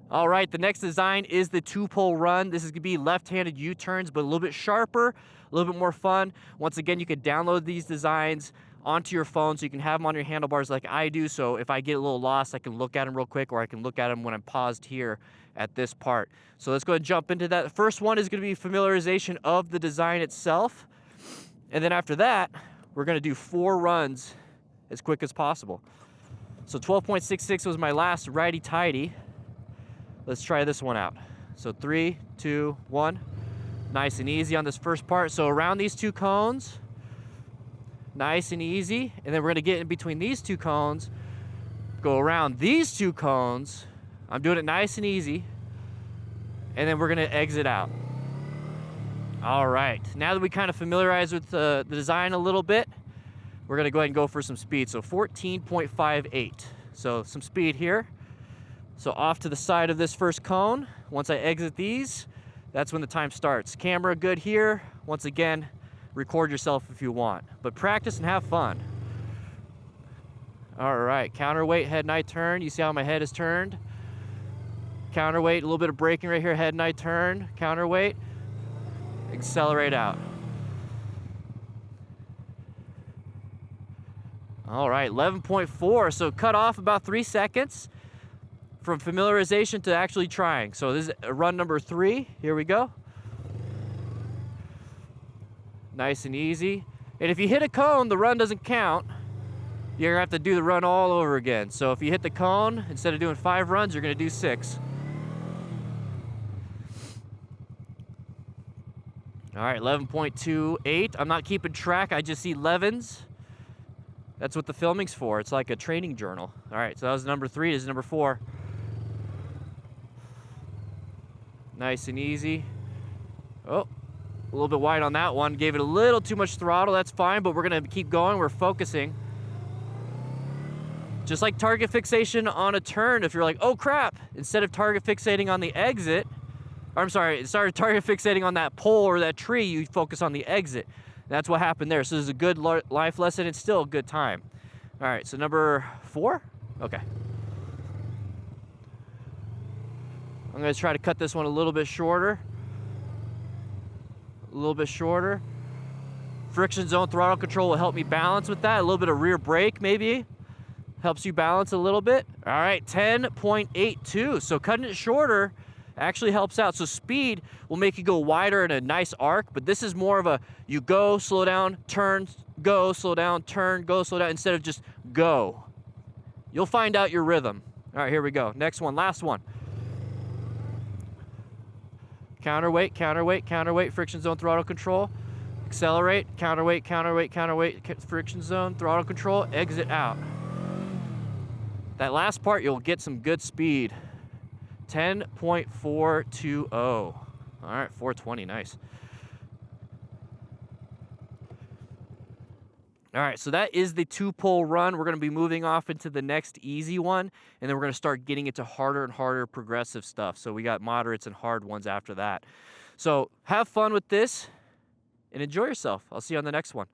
All right, the next design is the 2-pole run. This is gonna be left-handed U-turns, but a little bit sharper, a little bit more fun. Once again, you could download these designs onto your phone so you can have them on your handlebars like I do. So if I get a little lost, I can look at them real quick, or I can look at them when I'm paused here at this part. So let's go ahead and jump into that. The first one is gonna be familiarization of the design itself. And then after that, we're gonna do 4 runs as quick as possible. So 12.66 was my last righty-tighty. Let's try this one out. So 3, 2, 1. Nice and easy on this first part. So around these 2 cones, nice and easy. And then we're gonna get in between these 2 cones, go around these 2 cones. I'm doing it nice and easy. And then we're gonna exit out. All right, now that we kind of familiarize with the design a little bit, we're gonna go ahead and go for some speed. So 14.58. So some speed here. So off to the side of this first cone. Once I exit these, that's when the time starts. Camera good here. Once again, record yourself if you want, but practice and have fun. All right, counterweight, head and eye turn. You see how my head is turned? Counterweight, a little bit of braking right here, head and eye turn, counterweight, accelerate out. All right, 11.4, so cut off about 3 seconds from familiarization to actually trying. So this is run number 3. Here we go. Nice and easy. And if you hit a cone, the run doesn't count. You're gonna have to do the run all over again. So if you hit the cone, instead of doing 5 runs, you're gonna do 6. All right, 11.28. I'm not keeping track, I just see 11s. That's what the filming's for. It's like a training journal. All right, so that was number 3. This is number 4. Nice and easy. Oh, a little bit wide on that one. Gave it a little too much throttle. That's fine, but we're gonna keep going. We're focusing. Just like target fixation on a turn, if you're like, oh crap, instead of target fixating on the exit, or I'm sorry, target fixating on that pole or that tree, you focus on the exit. That's what happened there. So this is a good life lesson. It's still a good time. All right, so number 4? Okay. I'm gonna try to cut this one a little bit shorter. A little bit shorter. Friction zone throttle control will help me balance with that. A little bit of rear brake maybe helps you balance a little bit. All right, 10.82. So cutting it shorter actually helps out. So speed will make you go wider in a nice arc, but this is more of a you go, slow down, turn, go, slow down, turn, go, slow down, instead of just go. You'll find out your rhythm. All right, here we go. Next one, last one. Counterweight, counterweight, counterweight, friction zone throttle control. Accelerate, counterweight, counterweight, counterweight, friction zone, throttle control, exit out. That last part, you'll get some good speed. 10.420. All right, 420, nice. All right, so that is the 2-pole run. We're gonna be moving off into the next easy one, and then we're gonna start getting into harder and harder progressive stuff. So we got moderates and hard ones after that. So have fun with this and enjoy yourself. I'll see you on the next one.